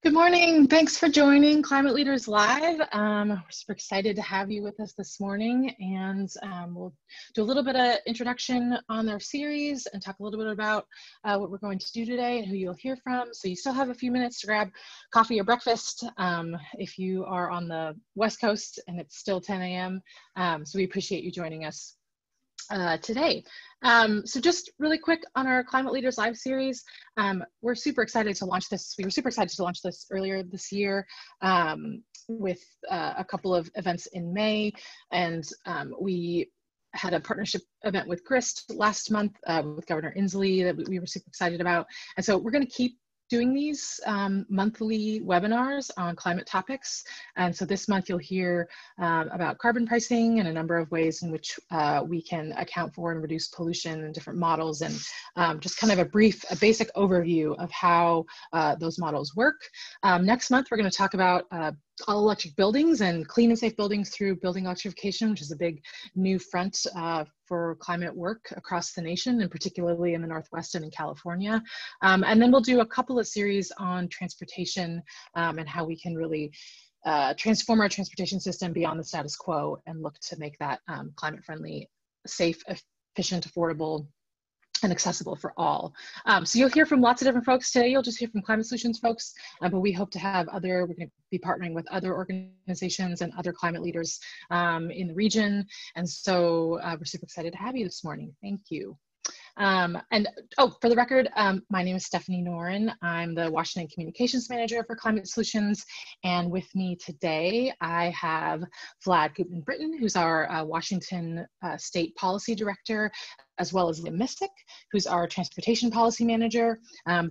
Good morning. Thanks for joining Climate Leaders Live. We're super excited to have you with us this morning, and we'll do a little bit of introduction on our series and talk a little bit about what we're going to do today and who you'll hear from. So you still have a few minutes to grab coffee or breakfast if you are on the West Coast and it's still 10 a.m. So we appreciate you joining us today. So just really quick on our Climate Leaders Live series, we're super excited to launch this. We were super excited to launch this earlier this year with a couple of events in May, and we had a partnership event with GRIST last month with Governor Inslee that we were super excited about. And so we're going to keep doing these monthly webinars on climate topics. And so this month you'll hear about carbon pricing and a number of ways in which we can account for and reduce pollution and different models, and just kind of a basic overview of how those models work. Next month, we're going to talk about all electric buildings and clean and safe buildings through building electrification, which is a big new front for climate work across the nation, and particularly in the Northwest and in California. And then we'll do a couple of series on transportation and how we can really transform our transportation system beyond the status quo and look to make that climate friendly, safe, efficient, affordable, and accessible for all. So you'll hear from lots of different folks today. You'll just hear from Climate Solutions folks, but we hope to have we're going to be partnering with other organizations and other climate leaders in the region. And so we're super excited to have you this morning. Thank you. For the record, my name is Stephanie Noren. I'm the Washington Communications Manager for Climate Solutions. And with me today, I have Vlad Gutman-Britton, who's our Washington State Policy Director, as well as Liam Mistick, who's our Transportation Policy Manager.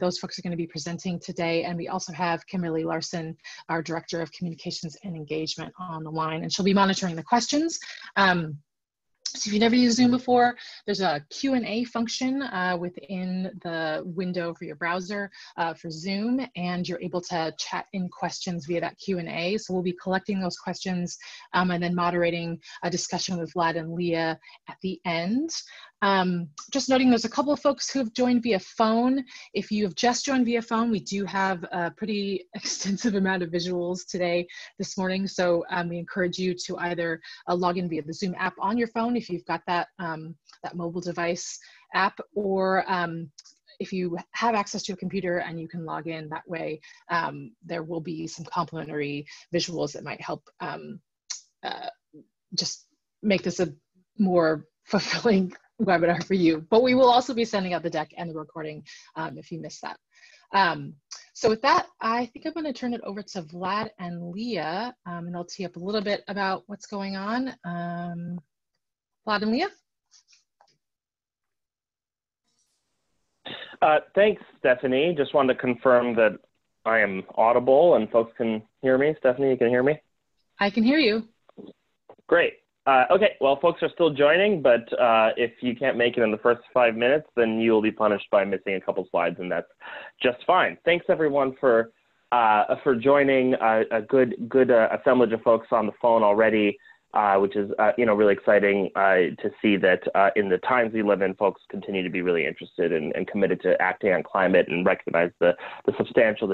Those folks are going to be presenting today. And we also have Kimberly Larson, our Director of Communications and Engagement, on the line, and she'll be monitoring the questions. So if you've never used Zoom before, there's a Q&A function within the window for your browser for Zoom, and you're able to chat in questions via that Q&A. So we'll be collecting those questions and then moderating a discussion with Vlad and Leah at the end. Just noting there's a couple of folks who have joined via phone. If you have just joined via phone, we do have a pretty extensive amount of visuals this morning. So we encourage you to either log in via the Zoom app on your phone if you've got that, that mobile device app, or if you have access to a computer and you can log in that way, there will be some complimentary visuals that might help just make this a more fulfilling webinar for you. But we will also be sending out the deck and the recording if you missed that. So with that, I think I'm going to turn it over to Vlad and Leah, and they'll tee up a little bit about what's going on. Vlad and Leah? Thanks, Stephanie. Just wanted to confirm that I am audible and folks can hear me. Stephanie, you can hear me? I can hear you. Great. Okay, well, folks are still joining, but if you can't make it in the first 5 minutes, then you will be punished by missing a couple slides, and that's just fine. Thanks, everyone, for joining. A good assemblage of folks on the phone already, which is really exciting to see that in the times we live in, folks continue to be really interested and committed to acting on climate and recognize the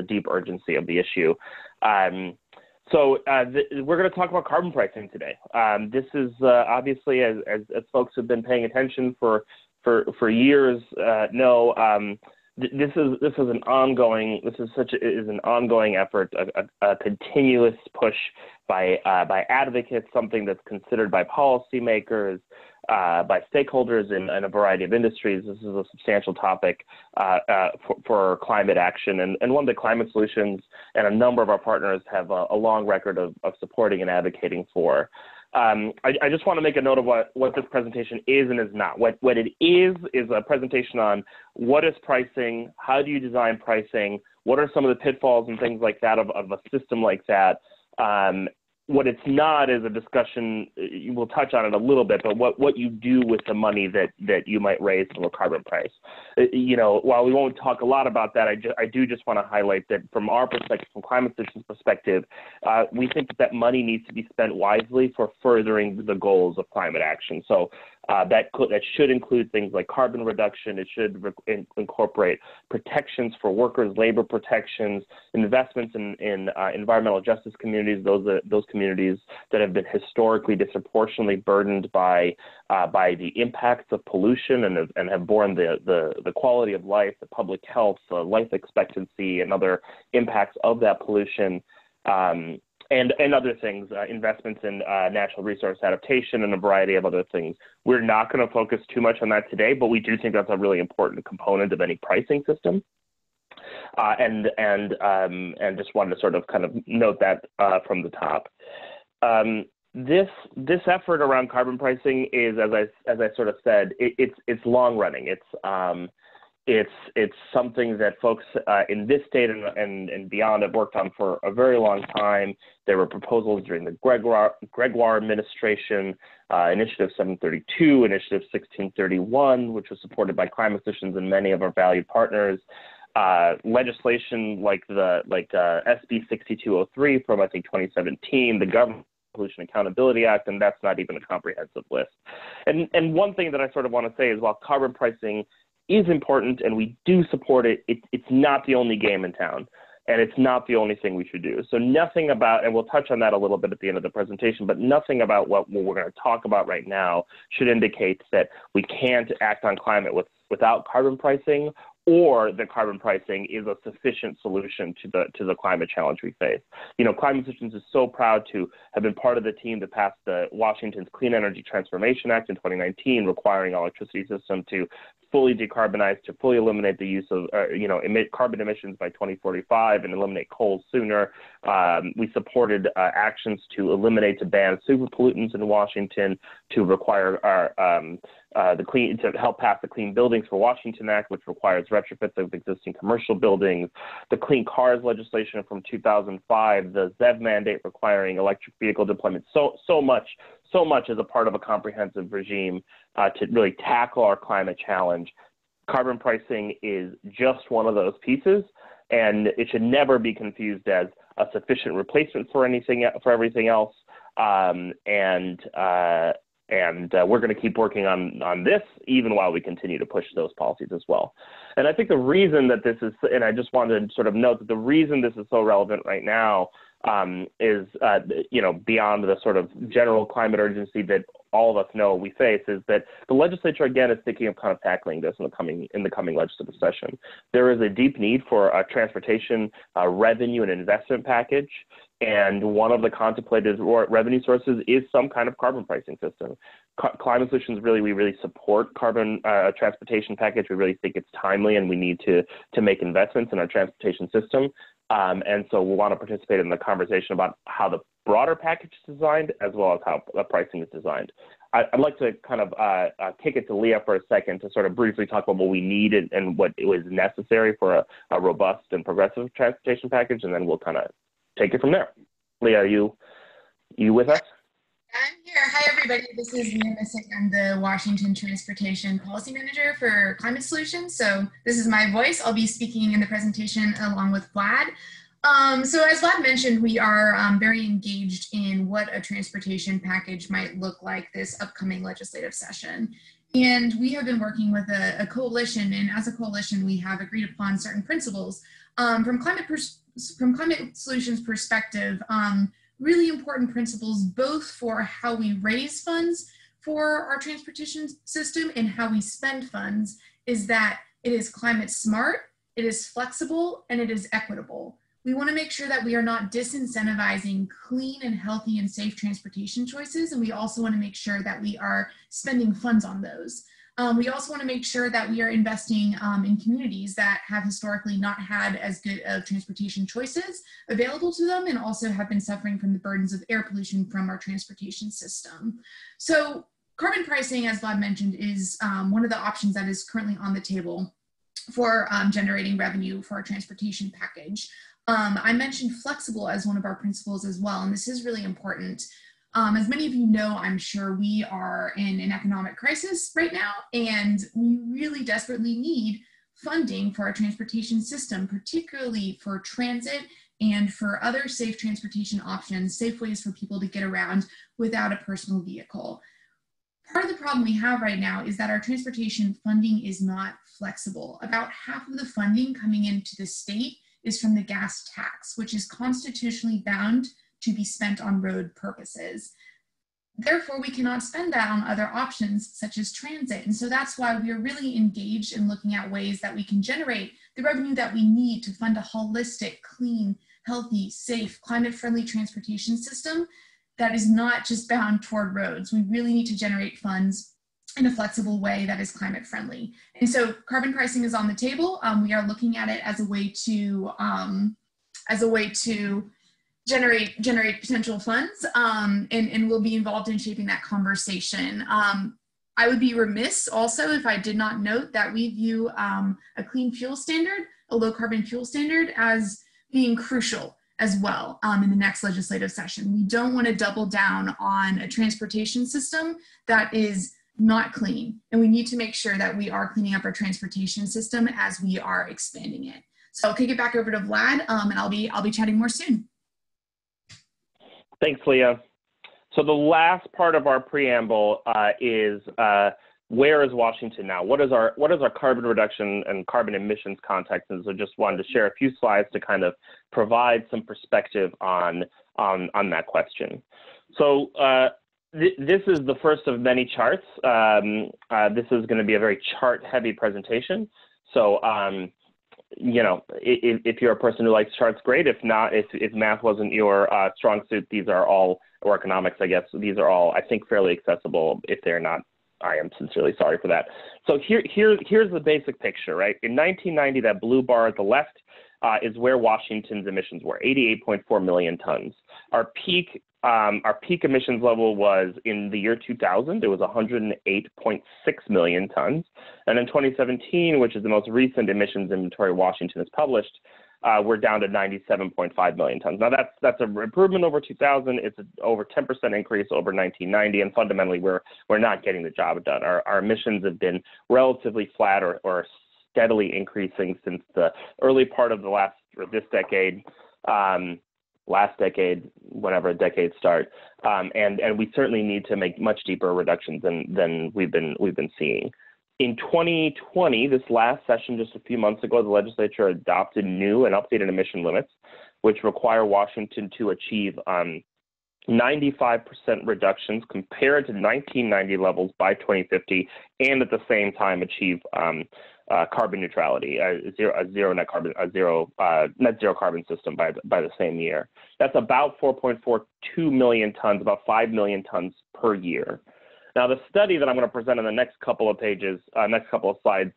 deep urgency of the issue. So we're going to talk about carbon pricing today. This is obviously, as folks have been paying attention for years, know. This is an ongoing effort, a continuous push by advocates, something that's considered by policymakers, by stakeholders in a variety of industries. This is a substantial topic for climate action, and one that Climate Solutions and a number of our partners have a long record of supporting and advocating for. I just want to make a note of what this presentation is and is not. What it is a presentation on what is pricing, how do you design pricing, what are some of the pitfalls and things like that of a system like that. What it's not is a discussion, we'll touch on it a little bit, but what you do with the money that you might raise from a carbon price. While we won't talk a lot about that, I do just want to highlight that from our perspective, from Climate Solutions perspective, we think that money needs to be spent wisely for furthering the goals of climate action. So that should include things like carbon reduction. It should incorporate protections for workers, labor protections, investments in environmental justice communities, those communities that have been historically disproportionately burdened by the impacts of pollution and have borne the quality of life, the public health, life expectancy, and other impacts of that pollution. And other things, investments in natural resource adaptation and a variety of other things. We're not going to focus too much on that today, but we do think that's a really important component of any pricing system. And just wanted to sort of kind of note that from the top. This effort around carbon pricing is, as I sort of said, it's long running. It's something that folks in this state and beyond have worked on for a very long time. There were proposals during the Gregoire administration, Initiative 732, Initiative 1631, which was supported by climate solutions and many of our valued partners. Legislation like SB 6203 from, I think, 2017, the Government Pollution Accountability Act, and that's not even a comprehensive list. And one thing that I sort of want to say is, while carbon pricing is important and we do support it, it's not the only game in town, and it's not the only thing we should do. So nothing about, and we'll touch on that a little bit at the end of the presentation, but nothing about what we're going to talk about right now should indicate that we can't act on climate without carbon pricing, or that carbon pricing is a sufficient solution to the climate challenge we face. You know, Climate Solutions is so proud to have been part of the team that passed Washington's Clean Energy Transformation Act in 2019, requiring our electricity system to fully decarbonize, to fully eliminate the use of, emit carbon emissions by 2045 and eliminate coal sooner. We supported actions to eliminate, to ban super pollutants in Washington, to require to help pass the Clean Buildings for Washington Act, which requires retrofits of existing commercial buildings, the Clean Cars legislation from 2005, the ZEV mandate requiring electric vehicle deployment. So much as a part of a comprehensive regime to really tackle our climate challenge. Carbon pricing is just one of those pieces, and it should never be confused as a sufficient replacement for everything else. We're going to keep working on this even while we continue to push those policies as well. And I think the reason that this is, and I just wanted to sort of note that the reason this is so relevant right now is, beyond the sort of general climate urgency that all of us know we face, is that the legislature, again, is thinking of kind of tackling this in the coming legislative session. There is a deep need for a transportation revenue and investment package, and one of the contemplated revenue sources is some kind of carbon pricing system. Climate Solutions, we really support carbon transportation package. We really think it's timely, and we need to make investments in our transportation system. And so we'll want to participate in the conversation about how the broader package is designed, as well as how the pricing is designed. I'd like to kind of kick it to Leah for a second to sort of briefly talk about what we need and what was necessary for a robust and progressive transportation package, and then we'll kind of take it from there. Leah, are you with us? I'm here. Hi, everybody. This is Leah Missick. I'm the Washington Transportation Policy Manager for Climate Solutions. So this is my voice. I'll be speaking in the presentation along with Vlad. So as Vlad mentioned, we are very engaged in what a transportation package might look like this upcoming legislative session. And we have been working with a coalition, and as a coalition, we have agreed upon certain principles. From Climate Solutions perspective, really important principles, both for how we raise funds for our transportation system and how we spend funds, is that it is climate smart, it is flexible, and it is equitable. We want to make sure that we are not disincentivizing clean and healthy and safe transportation choices, and we also want to make sure that we are spending funds on those. We also want to make sure that we are investing in communities that have historically not had as good of transportation choices available to them, and also have been suffering from the burdens of air pollution from our transportation system. So carbon pricing, as Vlad mentioned, is one of the options that is currently on the table for generating revenue for our transportation package. I mentioned flexible as one of our principles as well, and this is really important. As many of you know, I'm sure we are in an economic crisis right now, and we really desperately need funding for our transportation system, particularly for transit and for other safe transportation options, safe ways for people to get around without a personal vehicle. Part of the problem we have right now is that our transportation funding is not flexible. About half of the funding coming into the state is from the gas tax, which is constitutionally bound to be spent on road purposes. Therefore, we cannot spend that on other options such as transit. And so that's why we are really engaged in looking at ways that we can generate the revenue that we need to fund a holistic, clean, healthy, safe, climate-friendly transportation system that is not just bound toward roads. We really need to generate funds in a flexible way that is climate friendly. And so carbon pricing is on the table. We are looking at it as a way to generate potential funds, and we'll be involved in shaping that conversation. I would be remiss also if I did not note that we view a clean fuel standard, a low carbon fuel standard, as being crucial as well in the next legislative session. We don't want to double down on a transportation system that is not clean, and we need to make sure that we are cleaning up our transportation system as we are expanding it. So I'll kick it back over to Vlad, and I'll be chatting more soon. Thanks, Leah. So the last part of our preamble is where is Washington now? What is our carbon reduction and carbon emissions context? And so just wanted to share a few slides to kind of provide some perspective on that question. So this is the first of many charts. This is going to be a very chart-heavy presentation. So you know, if you're a person who likes charts, great. If not, if math wasn't your strong suit, these are all, or economics, I guess, these are all, I think, fairly accessible. If they're not, I am sincerely sorry for that. So here's the basic picture, right? In 1990, that blue bar at the left is where Washington's emissions were, 88.4 million tons. Our peak emissions level was in the year 2000. It was 108.6 million tons. And in 2017, which is the most recent emissions inventory Washington has published, we're down to 97.5 million tons. Now that's an improvement over 2000. It's an over 10% increase over 1990. And fundamentally, we're not getting the job done. Our emissions have been relatively flat or steadily increasing since the early part of this decade. Last decade, whenever decades start, and we certainly need to make much deeper reductions than we've been seeing. In 2020, this last session, just a few months ago, the legislature adopted new and updated emission limits, which require Washington to achieve 95% reductions compared to 1990 levels by 2050, and at the same time achieve carbon neutrality, net zero carbon system by the same year. That's about 4.42 million tons, about 5 million tons per year. Now, the study that I'm going to present on the next couple of pages, next couple of slides,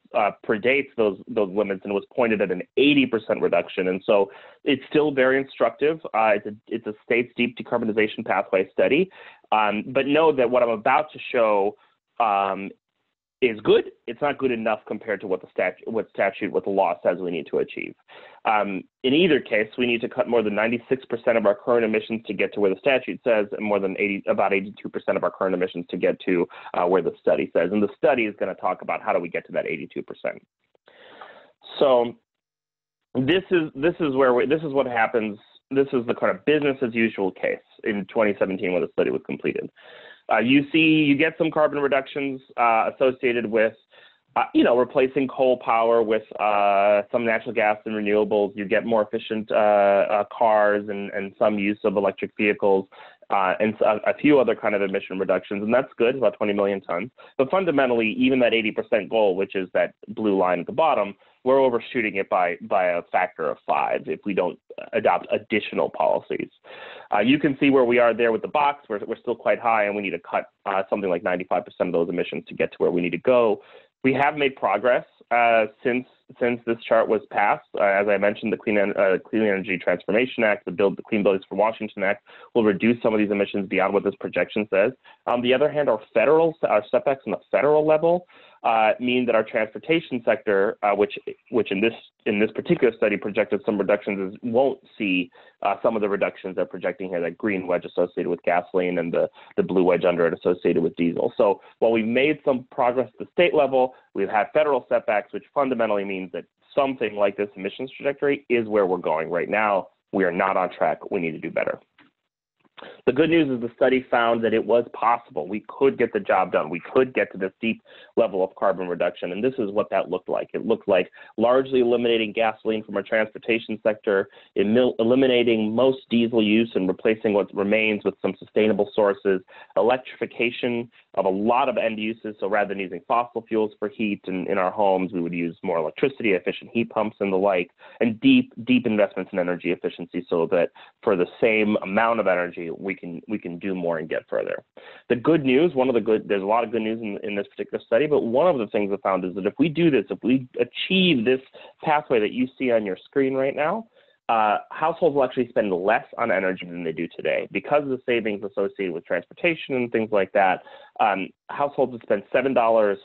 predates those limits and was pointed at an 80% reduction. And so it's still very instructive. It's a state's deep decarbonization pathway study. But know that what I'm about to show is good. It's not good enough compared to what the law says we need to achieve. In either case, we need to cut more than 96% of our current emissions to get to where the statute says, and more than about 82% of our current emissions to get to where the study says. And the study is going to talk about how do we get to that 82%. So this is what happens. This is the kind of business as usual case in 2017 when the study was completed. You get some carbon reductions associated with, replacing coal power with some natural gas and renewables. You get more efficient cars and some use of electric vehicles and a few other kind of emission reductions, and that's good, about 20 million tons. But fundamentally, even that 80% goal, which is that blue line at the bottom, we're overshooting it by a factor of 5 if we don't adopt additional policies. You can see where we are there with the box. We're still quite high, and we need to cut something like 95% of those emissions to get to where we need to go. We have made progress since this chart was passed. As I mentioned, the Clean Energy Transformation Act, the Clean Buildings for Washington Act, will reduce some of these emissions beyond what this projection says. On the other hand, our setbacks on the federal level mean that our transportation sector, which in this particular study projected some reductions, won't see some of the reductions they're projecting here, that green wedge associated with gasoline and the blue wedge under it associated with diesel. So while we've made some progress at the state level, we've had federal setbacks, which fundamentally means that something like this emissions trajectory is where we're going right now. We are not on track. We need to do better. The good news is the study found that it was possible. We could get the job done. We could get to this deep level of carbon reduction, and this is what that looked like. It looked like largely eliminating gasoline from our transportation sector, eliminating most diesel use and replacing what remains with some sustainable sources, electrification of a lot of end uses. So rather than using fossil fuels for heat in our homes, we would use more electricity, efficient heat pumps and the like, and deep investments in energy efficiency so that for the same amount of energy, we can do more and get further. The good news, there's a lot of good news in this particular study, but one of the things I found is that if we do this, if we achieve this pathway that you see on your screen right now, households will actually spend less on energy than they do today. Because of the savings associated with transportation and things like that, households would spend $7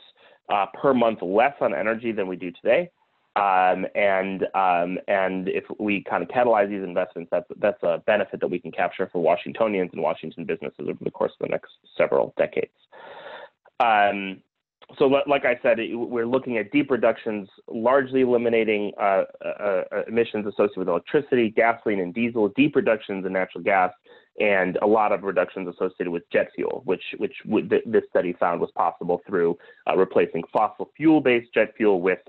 per month less on energy than we do today. And if we kind of catalyze these investments, that's a benefit that we can capture for Washingtonians and Washington businesses over the course of the next several decades. So like I said, we're looking at deep reductions, largely eliminating emissions associated with electricity, gasoline, and diesel, deep reductions in natural gas, and a lot of reductions associated with jet fuel, which this study found was possible through replacing fossil fuel-based jet fuel with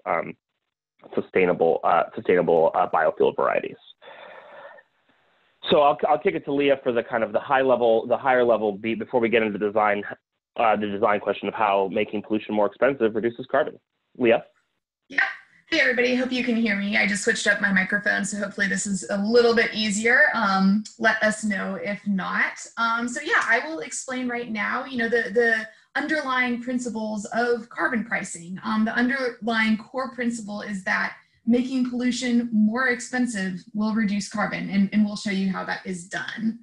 sustainable biofuel varieties. So I'll kick it to Leah for the higher level beat before we get into the design question of how making pollution more expensive reduces carbon. Leah? Yeah. Hey everybody, hope you can hear me. I just switched up my microphone, so hopefully this is a little bit easier. Let us know if not. So yeah, I will explain right now, the underlying principles of carbon pricing. The underlying core principle is that making pollution more expensive will reduce carbon, and we'll show you how that is done.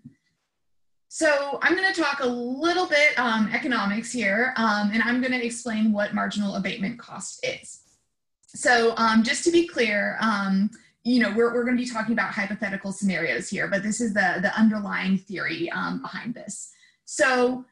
So I'm going to talk a little bit economics here, and I'm going to explain what marginal abatement cost is. So just to be clear, we're going to be talking about hypothetical scenarios here, but this is the underlying theory behind this. So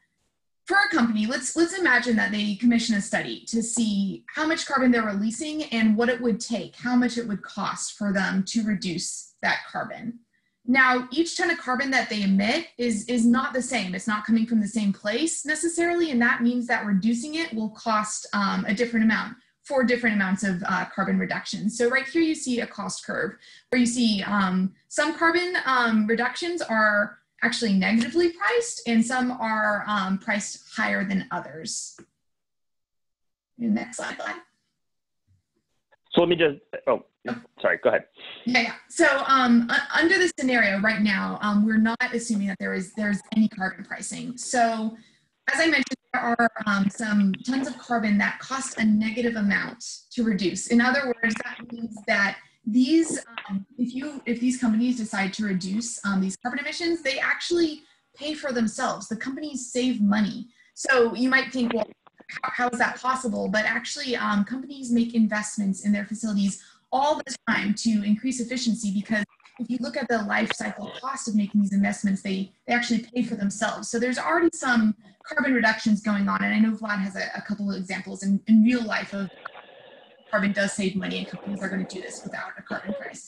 for a company, let's imagine that they commission a study to see how much carbon they're releasing and what it would take, how much it would cost for them to reduce that carbon. Now, each ton of carbon that they emit is not the same. It's not coming from the same place necessarily, and that means that reducing it will cost a different amount for different amounts of carbon reduction. So right here you see a cost curve where you see some carbon reductions are actually negatively priced and some are priced higher than others. Next slide. So let me just, sorry, go ahead. Yeah. So under this scenario right now, we're not assuming that there's any carbon pricing. So as I mentioned, there are some tons of carbon that cost a negative amount to reduce. In other words, that means that these, if these companies decide to reduce these carbon emissions, they actually pay for themselves. The companies save money. So you might think, well, how is that possible? But actually, companies make investments in their facilities all the time to increase efficiency, because if you look at the life cycle cost of making these investments, they actually pay for themselves. So there's already some carbon reductions going on. And I know Vlad has a couple of examples in real life of carbon does save money and companies are going to do this without a carbon price.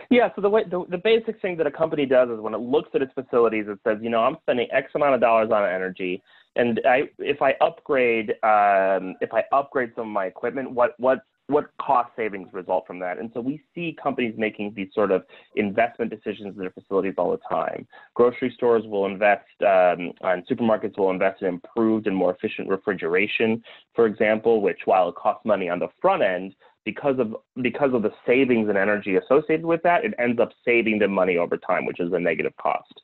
Yeah, so the basic thing that a company does is when it looks at its facilities, it says, I'm spending X amount of dollars on energy, and if I upgrade some of my equipment, what cost savings result from that? And so we see companies making these sort of investment decisions in their facilities all the time. Grocery stores will invest, and supermarkets will invest in improved and more efficient refrigeration, for example, which, while it costs money on the front end, because of the savings in energy associated with that, it ends up saving them money over time, which is a negative cost.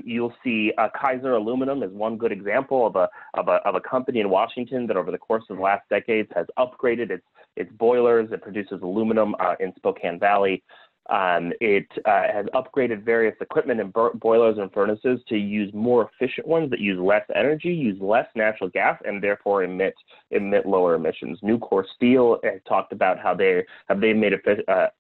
You'll see Kaiser Aluminum is one good example of a company in Washington that over the course of the last decades has upgraded its boilers. It produces aluminum in Spokane Valley. It has upgraded various equipment and boilers and furnaces to use more efficient ones that use less energy, use less natural gas, and therefore emit lower emissions. Nucor Steel has talked about how they made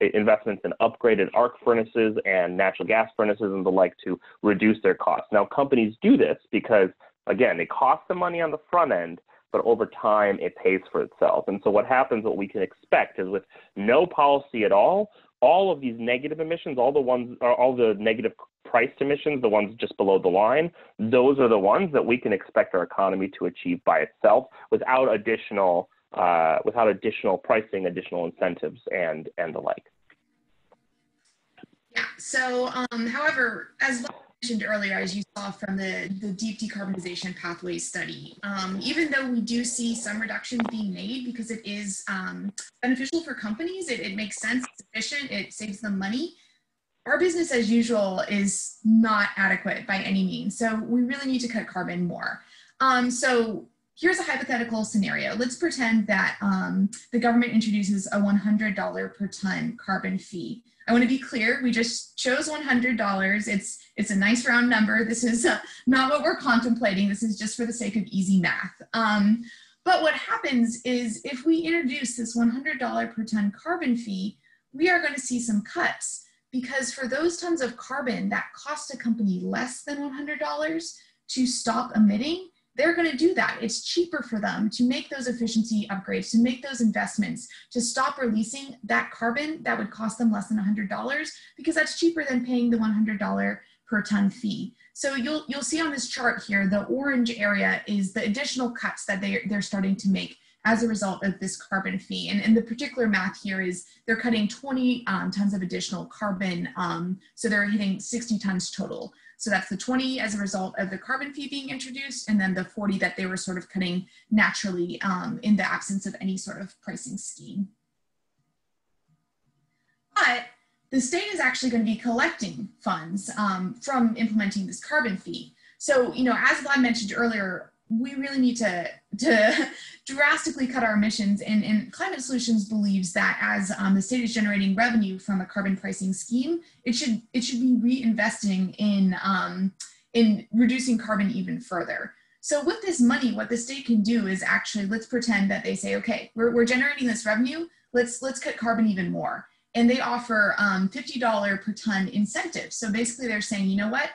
investments in upgraded arc furnaces and natural gas furnaces and the like to reduce their costs. Now, companies do this because, again, it costs them money on the front end, but over time it pays for itself. And so what happens, what we can expect is with no policy at all of these negative emissions, all the negative priced emissions, the ones just below the line, those are the ones that we can expect our economy to achieve by itself without additional pricing, additional incentives, and the like. Yeah. So, however, as mentioned earlier, as you saw from the deep decarbonization pathways study, even though we do see some reductions being made because it is beneficial for companies, it makes sense, it's efficient, it saves them money, our business as usual is not adequate by any means. So we really need to cut carbon more. So here's a hypothetical scenario. Let's pretend that the government introduces a $100 per ton carbon fee. I want to be clear, we just chose $100. It's a nice round number. This is not what we're contemplating. This is just for the sake of easy math. But what happens is if we introduce this $100 per ton carbon fee, we are going to see some cuts, because for those tons of carbon that cost a company less than $100 to stop emitting, they're going to do that. It's cheaper for them to make those efficiency upgrades, to make those investments, to stop releasing that carbon that would cost them less than $100, because that's cheaper than paying the $100 per ton fee. So you'll see on this chart here, the orange area is the additional cuts that they're starting to make as a result of this carbon fee. And the particular math here is they're cutting 20 tons of additional carbon, so they're hitting 60 tons total. So that's the 20 as a result of the carbon fee being introduced, and then the 40 that they were sort of cutting naturally in the absence of any sort of pricing scheme. But the state is actually going to be collecting funds from implementing this carbon fee. So, you know, as Vlad mentioned earlier, we really need to drastically cut our emissions, and Climate Solutions believes that as the state is generating revenue from a carbon pricing scheme, it should be reinvesting in reducing carbon even further. So with this money, what the state can do is actually, let's pretend that they say, okay, we're generating this revenue, let's cut carbon even more. And they offer $50 per ton incentives. So basically they're saying, you know what?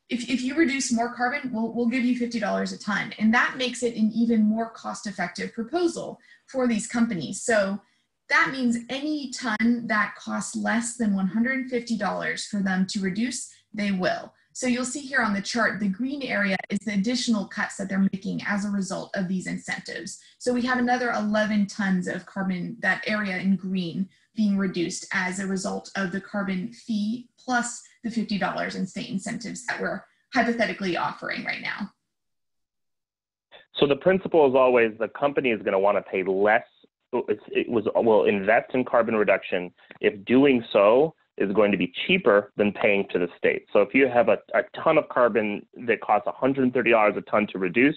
If you reduce more carbon, we'll give you $50 a ton. And that makes it an even more cost-effective proposal for these companies. So that means any ton that costs less than $150 for them to reduce, they will. So you'll see here on the chart, the green area is the additional cuts that they're making as a result of these incentives. So we have another 11 tons of carbon, that area in green, being reduced as a result of the carbon fee plus the $50 in state incentives that we're hypothetically offering right now. So the principle is always the company is going to want to pay less. Will invest in carbon reduction if doing so is going to be cheaper than paying to the state. So if you have a ton of carbon that costs $130 a ton to reduce,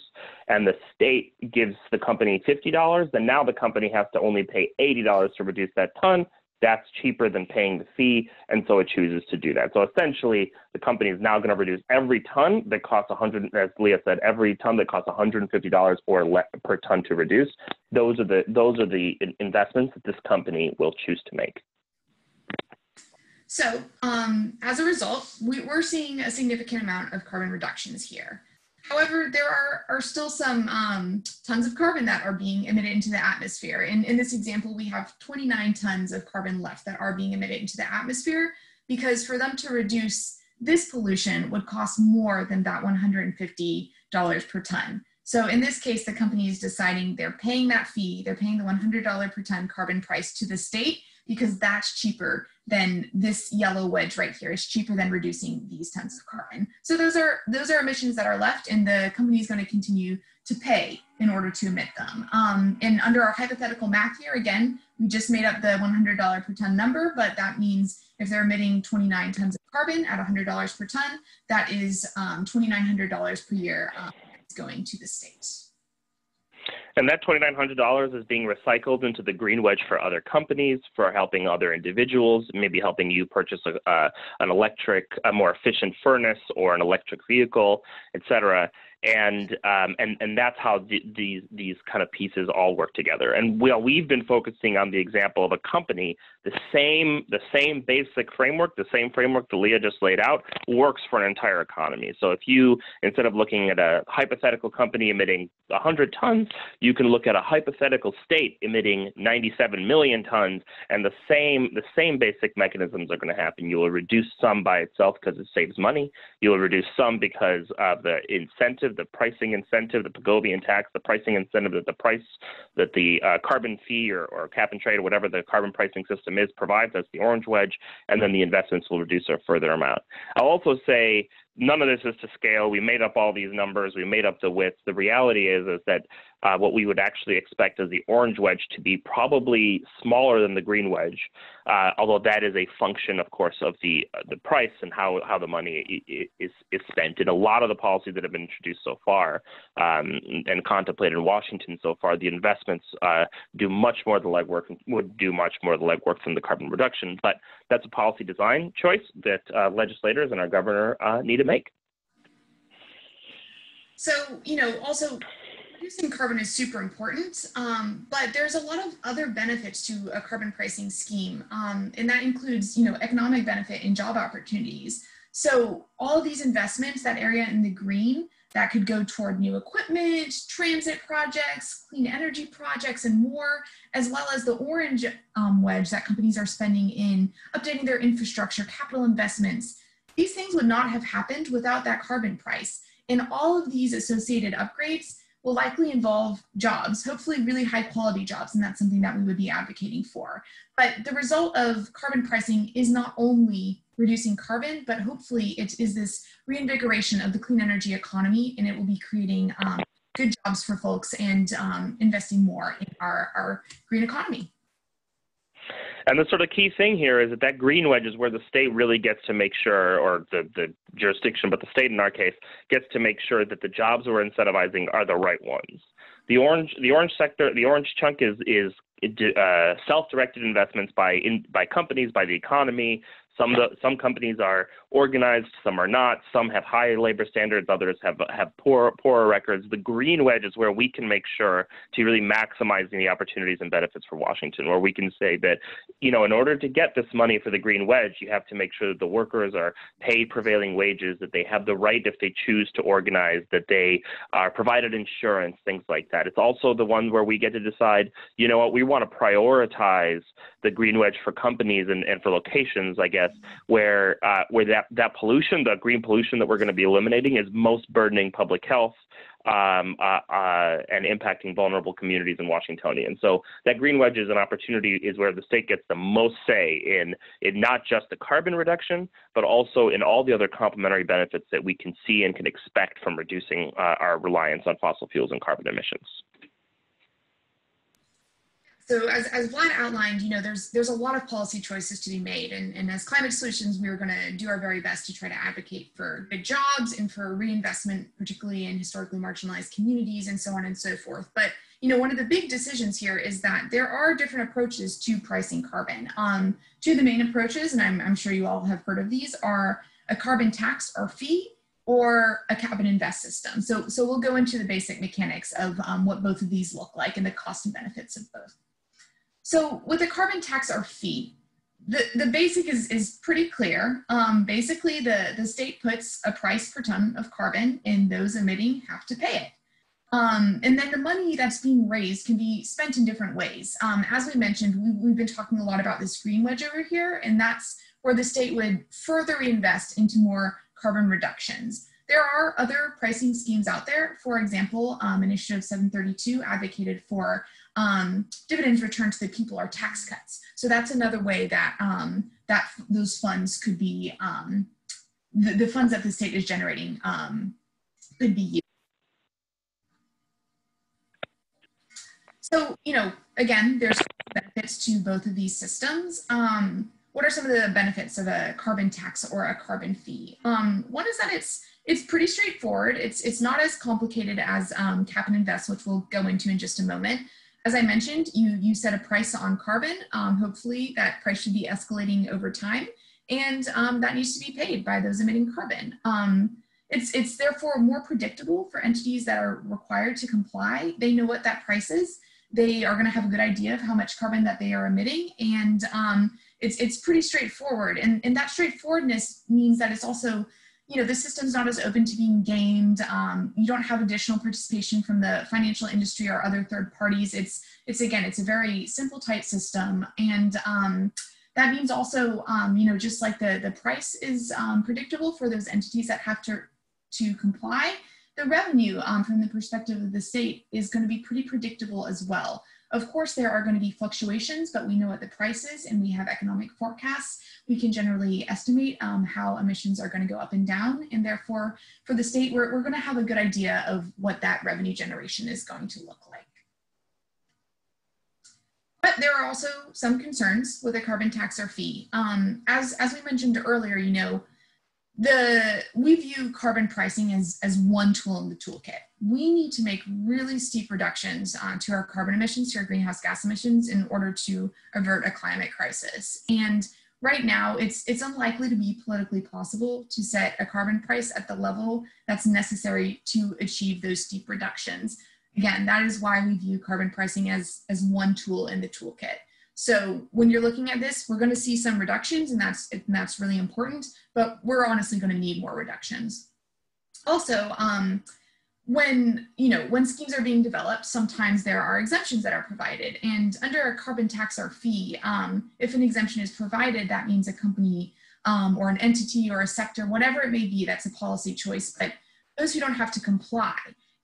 and the state gives the company $50, then now the company has to only pay $80 to reduce that ton. That's cheaper than paying the fee, and so it chooses to do that. So essentially, the company is now going to reduce every ton that costs as Leah said, every ton that costs $150 or less per ton to reduce. Those are the investments that this company will choose to make. So as a result, we're seeing a significant amount of carbon reductions here. However, there are still some tons of carbon that are being emitted into the atmosphere. In this example, we have 29 tons of carbon left that are being emitted into the atmosphere, because for them to reduce this pollution would cost more than that $150 per ton. So in this case, the company is deciding they're paying that fee, they're paying the $100 per ton carbon price to the state, because that's cheaper than this yellow wedge right here. It's cheaper than reducing these tons of carbon. So those are emissions that are left, and the company is going to continue to pay in order to emit them. And under our hypothetical math here, again, we just made up the $100 per ton number, but that means if they're emitting 29 tons of carbon at $100 per ton, that is $2,900 per year going to the state. And that $2,900 is being recycled into the green wedge for other companies, for helping other individuals, maybe helping you purchase a more efficient furnace or an electric vehicle, et cetera. And that's how these kind of pieces all work together. And we've been focusing on the example of a company. The same basic framework, the same framework that Leah just laid out, works for an entire economy. So if you, instead of looking at a hypothetical company emitting 100 tons, you can look at a hypothetical state emitting 97 million tons, and the same basic mechanisms are going to happen. You will reduce some by itself because it saves money. You will reduce some because of the incentive, the pricing incentive, the Pagovian tax, the pricing incentive that the carbon fee or cap and trade or whatever the carbon pricing system is provides. That's the orange wedge, and then the investments will reduce a further amount. I'll also say none of this is to scale. We made up all these numbers. We made up the width. The reality is that what we would actually expect is the orange wedge to be probably smaller than the green wedge, although that is a function, of course, of the price and how the money is spent. In a lot of the policies that have been introduced so far and contemplated in Washington so far, the investments do much more of the legwork and would do much more of the legwork than the carbon reduction. But that's a policy design choice that legislators and our governor need to make. So, also reducing carbon is super important, but there's a lot of other benefits to a carbon pricing scheme, and that includes, economic benefit and job opportunities. So all of these investments, that area in the green, that could go toward new equipment, transit projects, clean energy projects, and more, as well as the orange wedge that companies are spending in updating their infrastructure, capital investments. These things would not have happened without that carbon price. And all of these associated upgrades will likely involve jobs, hopefully really high quality jobs, and that's something that we would be advocating for. But the result of carbon pricing is not only reducing carbon, but hopefully it is this reinvigoration of the clean energy economy, and it will be creating good jobs for folks and investing more in our green economy. And the sort of key thing here is that green wedge is where the state really gets to make sure, or the jurisdiction, but the state in our case, gets to make sure that the jobs we're incentivizing are the right ones. The orange sector, the orange chunk is self-directed investments by companies, by the economy. Some companies are organized, some are not. Some have high labor standards, others have poorer records. The green wedge is where we can make sure to really maximizing the opportunities and benefits for Washington, where we can say that, in order to get this money for the green wedge, you have to make sure that the workers are paid prevailing wages, that they have the right, if they choose to organize, that they are provided insurance, things like that. It's also the one where we get to decide, what, we want to prioritize the green wedge for companies and for locations, I guess, where that pollution, the green pollution that we're going to be eliminating, is most burdening public health and impacting vulnerable communities in Washingtonian. So that green wedge is an opportunity, is where the state gets the most say in not just the carbon reduction, but also in all the other complementary benefits that we can see and can expect from reducing our reliance on fossil fuels and carbon emissions. So as Vlad outlined, there's a lot of policy choices to be made. And as Climate Solutions, we are going to do our very best to try to advocate for good jobs and for reinvestment, particularly in historically marginalized communities and so on and so forth. But, one of the big decisions here is that there are different approaches to pricing carbon. Two of the main approaches, and I'm sure you all have heard of these, are a carbon tax or fee, or a cap and invest system. So we'll go into the basic mechanics of what both of these look like and the cost and benefits of both. So with a carbon tax or fee, the basic is pretty clear. Basically, the state puts a price per ton of carbon, and those emitting have to pay it. And then the money that's being raised can be spent in different ways. As we mentioned, we've been talking a lot about this green wedge over here, and that's where the state would further reinvest into more carbon reductions. There are other pricing schemes out there. For example, Initiative 732 advocated for dividends returned to the people or tax cuts. So that's another way that those funds could be, the funds that the state is generating could be used. So, again, there's benefits to both of these systems. What are some of the benefits of a carbon tax or a carbon fee? One is that it's pretty straightforward. It's not as complicated as cap and invest, which we'll go into in just a moment. As I mentioned, you set a price on carbon. Hopefully that price should be escalating over time, and that needs to be paid by those emitting carbon. It's therefore more predictable for entities that are required to comply. They know what that price is. They are going to have a good idea of how much carbon that they are emitting, and it's pretty straightforward. And that straightforwardness means that it's also, the system's not as open to being gamed. You don't have additional participation from the financial industry or other third parties. It's a very simple, tight system, and that means also, just like the price is predictable for those entities that have to comply, the revenue from the perspective of the state is going to be pretty predictable as well. Of course, there are going to be fluctuations, but we know what the price is and we have economic forecasts. We can generally estimate how emissions are going to go up and down. And therefore, for the state, we're going to have a good idea of what that revenue generation is going to look like. But there are also some concerns with a carbon tax or fee. As we mentioned earlier, we view carbon pricing as one tool in the toolkit. We need to make really steep reductions to our carbon emissions, to our greenhouse gas emissions, in order to avert a climate crisis. And right now, it's unlikely to be politically possible to set a carbon price at the level that's necessary to achieve those steep reductions. Again, that is why we view carbon pricing as one tool in the toolkit. So when you're looking at this, we're going to see some reductions, and that's really important, but we're honestly going to need more reductions. Also, when schemes are being developed, sometimes there are exemptions that are provided, and under a carbon tax or fee, if an exemption is provided, that means a company or an entity or a sector, whatever it may be, that's a policy choice, but those who don't have to comply.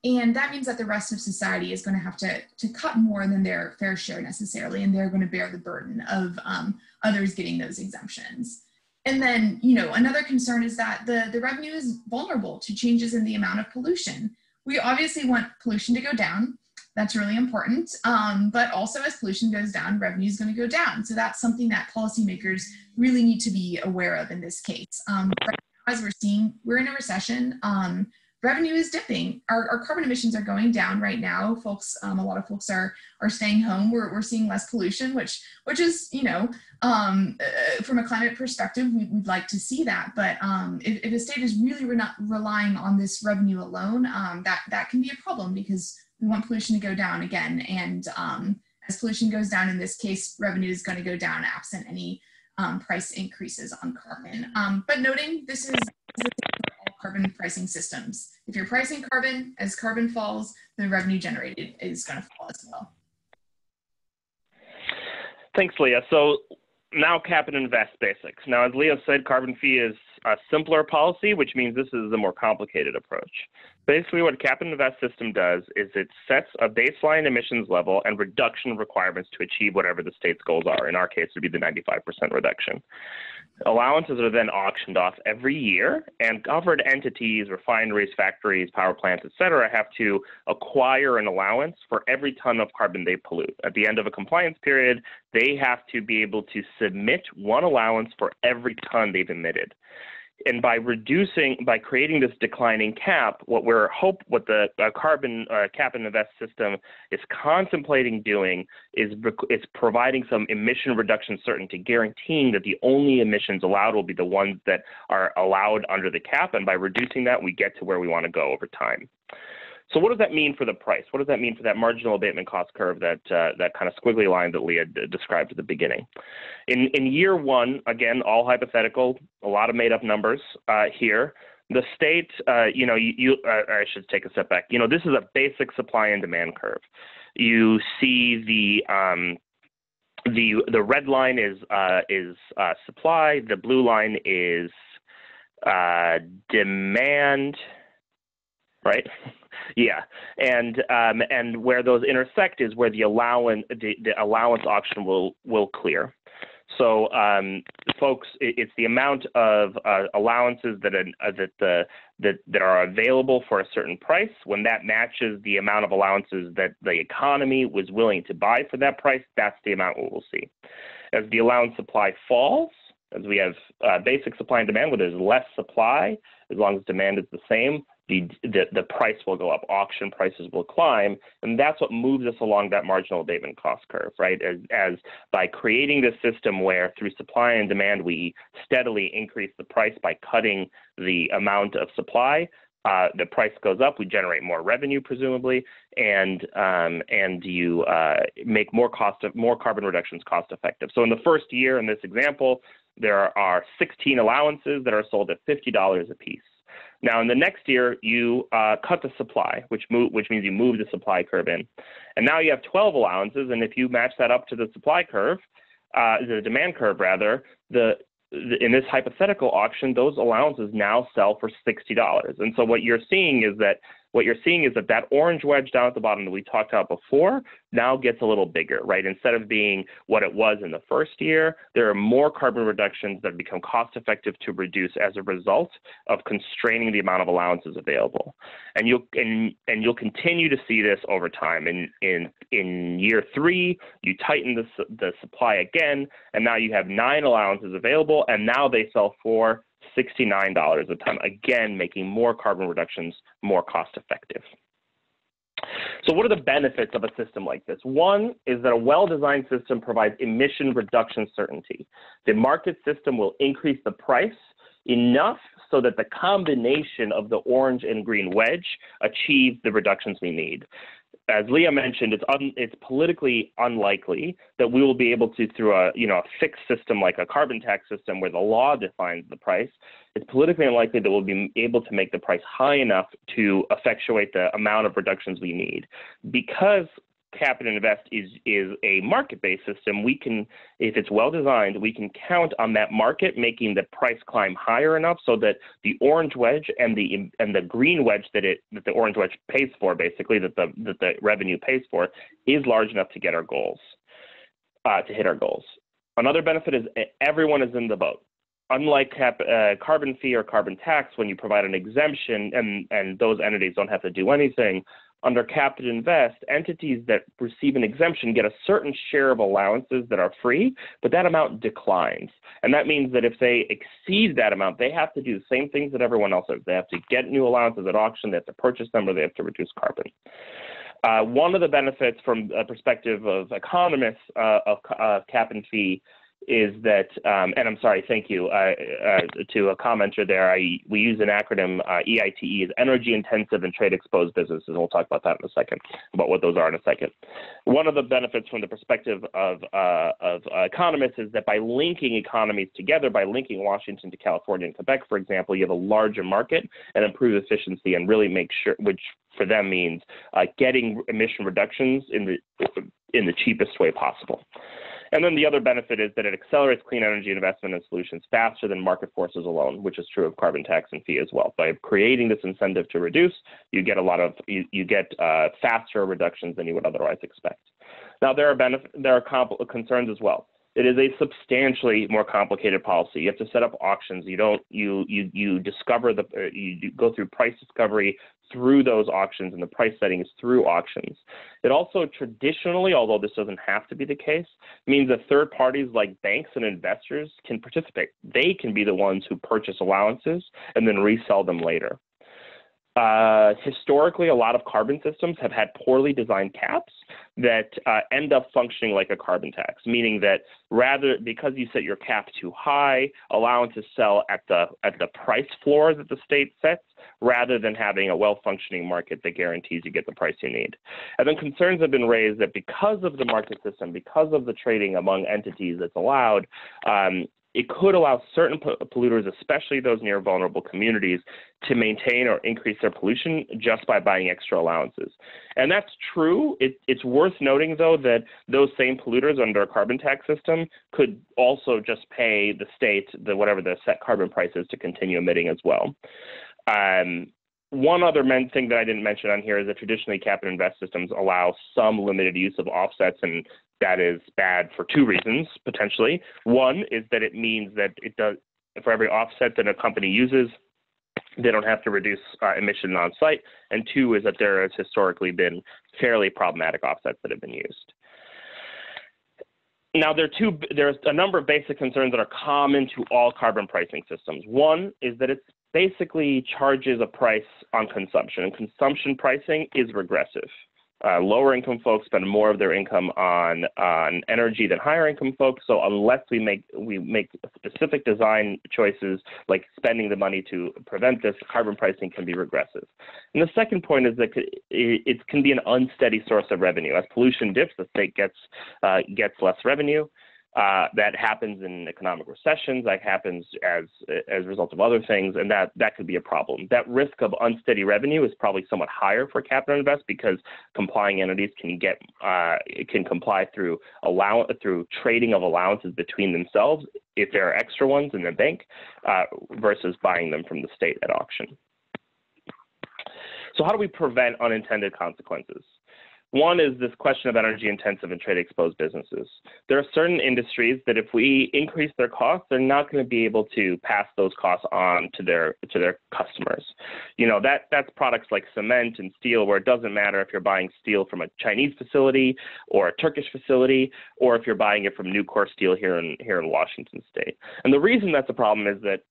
And that means that the rest of society is going to have to cut more than their fair share necessarily, and they're going to bear the burden of others getting those exemptions. And then, another concern is that the revenue is vulnerable to changes in the amount of pollution. We obviously want pollution to go down. That's really important. But also, as pollution goes down, revenue is going to go down. So that's something that policymakers really need to be aware of in this case. Right now, as we're seeing, we're in a recession. Revenue is dipping. Our carbon emissions are going down right now. Folks, a lot of folks are staying home. We're seeing less pollution, which is, from a climate perspective, we'd like to see that. But if a state is really not relying on this revenue alone, that can be a problem, because we want pollution to go down again. And as pollution goes down, in this case, revenue is going to go down absent any price increases on carbon. But noting this is carbon pricing systems. If you're pricing carbon, as carbon falls, the revenue generated is going to fall as well. Thanks, Leah. So now cap and invest basics. Now, as Leah said, carbon fee is a simpler policy, which means this is a more complicated approach. Basically, what a cap and invest system does is it sets a baseline emissions level and reduction requirements to achieve whatever the state's goals are. In our case, it would be the 95% reduction. Allowances are then auctioned off every year, and governed entities, refineries, factories, power plants, et cetera, have to acquire an allowance for every ton of carbon they pollute. At the end of a compliance period, they have to be able to submit one allowance for every ton they've emitted. And by creating this declining cap, what the carbon cap and invest system is contemplating doing is providing some emission reduction certainty, guaranteeing that the only emissions allowed will be the ones that are allowed under the cap. And by reducing that, we get to where we want to go over time. So what does that mean for the price? What does that mean for that marginal abatement cost curve, that kind of squiggly line that Leah described at the beginning? In year one, again, all hypothetical, a lot of made up numbers here. The state, I should take a step back. This is a basic supply and demand curve. You see the red line is supply. The blue line is demand. Right? Yeah, and where those intersect is where the allowance auction will clear. So, folks, it's the amount of allowances that are available for a certain price. When that matches the amount of allowances that the economy was willing to buy for that price, that's the amount we will see. As the allowance supply falls, as we have basic supply and demand, where there's less supply, as long as demand is the same, the price will go up, auction prices will climb, and that's what moves us along that marginal abatement cost curve, right? As by creating this system where through supply and demand we steadily increase the price by cutting the amount of supply, the price goes up, we generate more revenue presumably, and you make more carbon reductions cost effective. So in the first year in this example, there are 16 allowances that are sold at $50 a piece. Now in the next year, you cut the supply, which means you move the supply curve in, and now you have 12 allowances. And if you match that up to the supply curve, the demand curve rather, in this hypothetical auction, those allowances now sell for $60. And so what you're seeing is that that orange wedge down at the bottom that we talked about before now gets a little bigger, right? Instead of being what it was in the first year, there are more carbon reductions that become cost effective to reduce as a result of constraining the amount of allowances available. And you'll continue to see this over time. In year 3, you tighten the supply again, and now you have 9 allowances available, and now they sell for $69 a ton, again, making more carbon reductions more cost effective. So what are the benefits of a system like this? One is that a well-designed system provides emission reduction certainty. The market system will increase the price enough so that the combination of the orange and green wedge achieves the reductions we need. As Leah mentioned, it's politically unlikely that we will be able to, through a fixed system like a carbon tax system where the law defines the price, it's politically unlikely that we'll be able to make the price high enough to effectuate the amount of reductions we need. Because Cap and Invest is a market-based system, we can, if it's well designed, we can count on that market making the price climb higher enough so that the orange wedge and the green wedge that the orange wedge pays for, basically that the revenue pays for, is large enough to get our goals, to hit our goals. Another benefit is everyone is in the boat. Unlike carbon fee or carbon tax, when you provide an exemption and those entities don't have to do anything, under Cap and Invest, entities that receive an exemption get a certain share of allowances that are free, but that amount declines. And that means that if they exceed that amount, they have to do the same things that everyone else does. They have to get new allowances at auction, they have to purchase them, or they have to reduce carbon. One of the benefits from a perspective of economists of cap and fee is that, and I'm sorry, thank you to a commenter there, we use an acronym, EITE, is Energy Intensive and Trade Exposed Businesses, and we'll talk about that in a second, about what those are in a second. One of the benefits from the perspective of economists is that by linking economies together, by linking Washington to California and Quebec, for example, you have a larger market and improve efficiency and really make sure, which for them means getting emission reductions in the cheapest way possible. And then the other benefit is that it accelerates clean energy investment and solutions faster than market forces alone, which is true of carbon tax and fee as well. By creating this incentive to reduce, you get faster reductions than you would otherwise expect. Now there are concerns as well. It is a substantially more complicated policy. You have to set up auctions. You go through price discovery through those auctions, and the price setting is through auctions. It also traditionally, although this doesn't have to be the case, means that third parties like banks and investors can participate. They can be the ones who purchase allowances and then resell them later. Historically, a lot of carbon systems have had poorly designed caps that end up functioning like a carbon tax, meaning that because you set your cap too high, allowances sell at the price floor that the state sets, rather than having a well-functioning market that guarantees you get the price you need. And then concerns have been raised that because of the market system, because of the trading among entities that's allowed, it could allow certain polluters, especially those near vulnerable communities, to maintain or increase their pollution just by buying extra allowances. And that's true. It's worth noting, though, that those same polluters under a carbon tax system could also just pay the state whatever the set carbon price is to continue emitting as well. One other thing that I didn't mention on here is that traditionally cap and invest systems allow some limited use of offsets, and that is bad for two reasons, potentially. One is that it means that it does, for every offset that a company uses, they don't have to reduce emission on site. And two is that there has historically been fairly problematic offsets that have been used. Now, there's a number of basic concerns that are common to all carbon pricing systems. One is that it's basically charges a price on consumption, and consumption pricing is regressive. Lower income folks spend more of their income on energy than higher income folks. So unless we make specific design choices like spending the money to prevent this, carbon pricing can be regressive. And the second point is that it can be an unsteady source of revenue. As pollution dips, the state gets less revenue. That happens in economic recessions. That happens as a result of other things, and that could be a problem. That risk of unsteady revenue is probably somewhat higher for cap and invest because complying entities can comply through trading of allowances between themselves if there are extra ones in the bank versus buying them from the state at auction. So how do we prevent unintended consequences? One is this question of energy-intensive and trade-exposed businesses. There are certain industries that if we increase their costs, they're not going to be able to pass those costs on to their customers. You know, that's products like cement and steel, where it doesn't matter if you're buying steel from a Chinese facility or a Turkish facility, or if you're buying it from Nucor Steel here in Washington State. And the reason that's a problem is that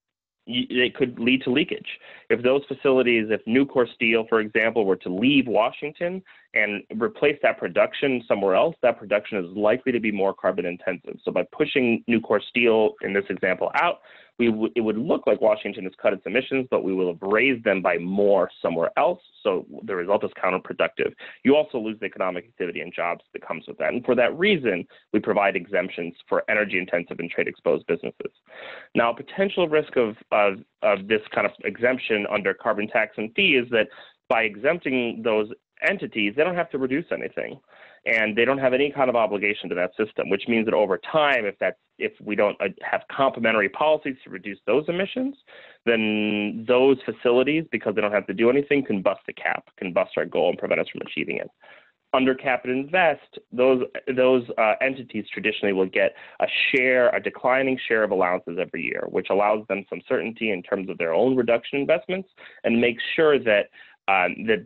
it could lead to leakage. If those facilities, if Nucor Steel, for example, were to leave Washington and replace that production somewhere else, that production is likely to be more carbon intensive. So by pushing Nucor Steel, in this example, out, it would look like Washington has cut its emissions, but we will have raised them by more somewhere else. So the result is counterproductive. You also lose the economic activity and jobs that comes with that. And for that reason, we provide exemptions for energy intensive and trade exposed businesses. Now, a potential risk of this kind of exemption under carbon tax and fee is that by exempting those entities, they don't have to reduce anything, and they don't have any kind of obligation to that system, which means that over time, if we don't have complementary policies to reduce those emissions, then those facilities, because they don't have to do anything, can bust the cap, can bust our goal and prevent us from achieving it. Under cap and invest, those entities traditionally will get a declining share of allowances every year, which allows them some certainty in terms of their own reduction investments and makes sure that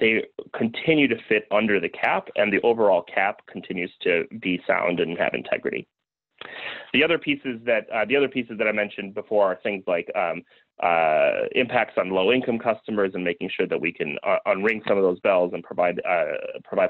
they continue to fit under the cap and the overall cap continues to be sound and have integrity. The other pieces that I mentioned before are things like impacts on low-income customers and making sure that we can unring some of those bells and provide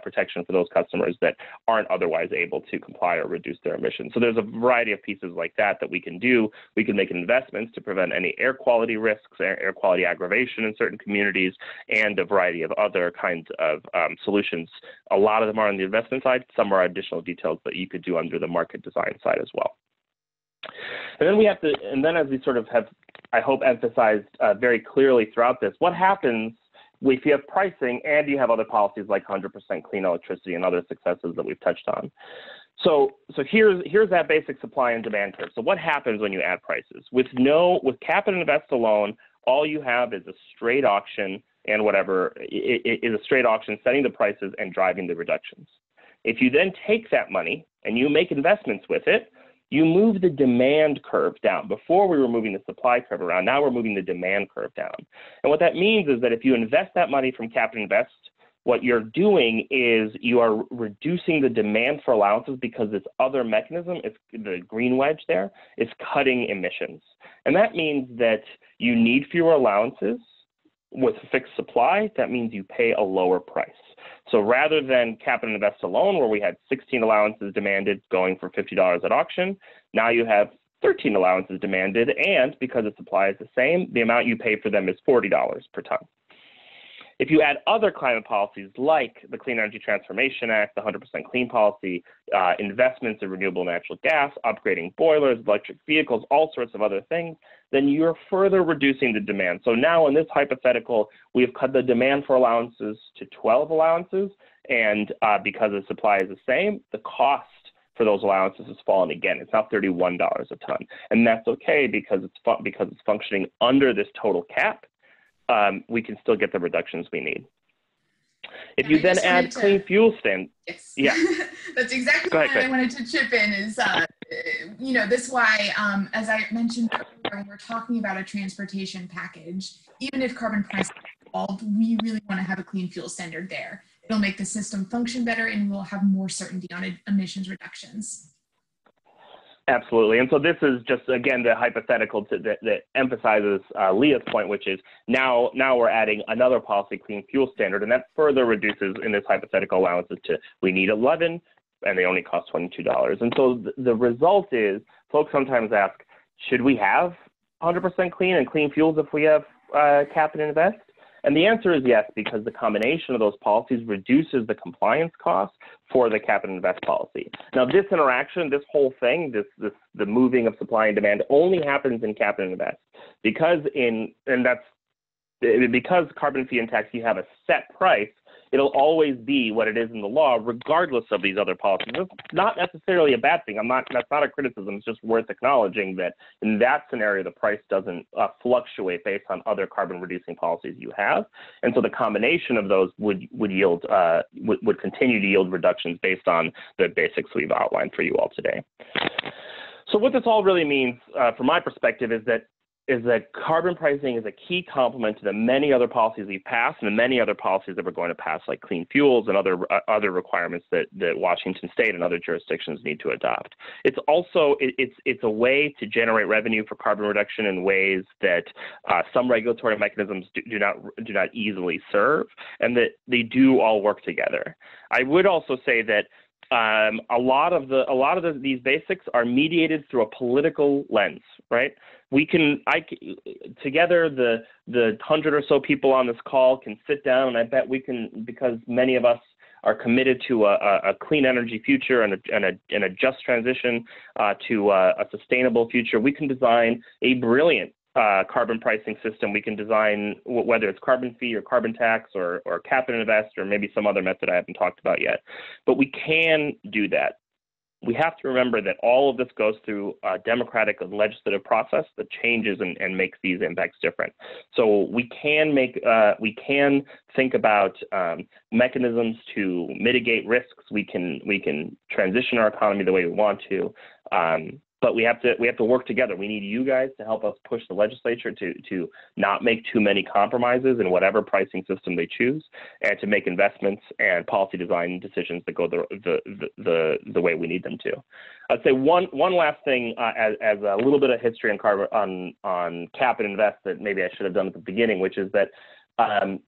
protection for those customers that aren't otherwise able to comply or reduce their emissions. So there's a variety of pieces like that we can do. We can make investments to prevent any air quality risks, air quality aggravation in certain communities, and a variety of other kinds of solutions. A lot of them are on the investment side. Some are additional details that you could do under the market design side as well. And then as we sort of have, I hope, emphasized very clearly throughout this, what happens if you have pricing and you have other policies like 100% clean electricity and other successes that we've touched on? So here's that basic supply and demand curve. So what happens when you add prices? With cap and invest alone, all you have is a straight auction and whatever is a straight auction setting the prices and driving the reductions. If you then take that money and you make investments with it, you move the demand curve down. Before we were moving the supply curve around, now we're moving the demand curve down. And what that means is that if you invest that money from cap and invest, what you're doing is you are reducing the demand for allowances because this other mechanism, it's the green wedge there, is cutting emissions. And that means that you need fewer allowances with a fixed supply. That means you pay a lower price. So rather than cap and invest alone, where we had 16 allowances demanded going for $50 at auction, now you have 13 allowances demanded, and because the supply is the same, the amount you pay for them is $40 per ton. If you add other climate policies like the Clean Energy Transformation Act, the 100% clean policy, investments in renewable natural gas, upgrading boilers, electric vehicles, all sorts of other things, then you're further reducing the demand. So now in this hypothetical, we've cut the demand for allowances to 12 allowances, and because the supply is the same, the cost for those allowances has fallen again. It's now $31 a ton, and that's okay because it's functioning under this total cap. We can still get the reductions we need. If you then add clean fuel standards, yes, yeah, that's exactly what I wanted to chip in. Is this is why, as I mentioned earlier, when we're talking about a transportation package, even if carbon price is involved, we really want to have a clean fuel standard there. It'll make the system function better, and we'll have more certainty on emissions reductions. Absolutely. And so this is just, again, the hypothetical that emphasizes Leah's point, which is now we're adding another policy clean fuel standard, and that further reduces in this hypothetical allowances to we need 11 and they only cost $22. And so the result is folks sometimes ask, should we have 100% clean and clean fuels if we have cap and invest? And the answer is yes, because the combination of those policies reduces the compliance costs for the cap and invest policy. Now, this interaction, this whole thing, the moving of supply and demand only happens in cap and invest because because carbon fee and tax, you have a set price. It'll always be what it is in the law, regardless of these other policies. It's not necessarily a bad thing. That's not a criticism. It's just worth acknowledging that in that scenario, the price doesn't fluctuate based on other carbon-reducing policies you have, and so the combination of those would yield would continue to yield reductions based on the basics we've outlined for you all today. So what this all really means, from my perspective, is that carbon pricing is a key complement to the many other policies we've passed and the many other policies that we're going to pass, like clean fuels and other requirements that Washington State and other jurisdictions need to adopt. It's also it's a way to generate revenue for carbon reduction in ways that some regulatory mechanisms do not easily serve, and that they do all work together. I would also say that a lot of these basics are mediated through a political lens, right? Together, the 100 or so people on this call can sit down, and I bet we can, because many of us are committed to a clean energy future and a just transition to a sustainable future. We can design a brilliant carbon pricing system. We can design, whether it's carbon fee or carbon tax or cap and invest or maybe some other method I haven't talked about yet. But we can do that. We have to remember that all of this goes through a democratic and legislative process that changes and makes these impacts different. So we can think about mechanisms to mitigate risks. We can transition our economy the way we want to. But we have to work together. We need you guys to help us push the legislature to not make too many compromises in whatever pricing system they choose, and to make investments and policy design decisions that go the way we need them to. I'd say one last thing as a little bit of history on cap and invest that maybe I should have done at the beginning, which is that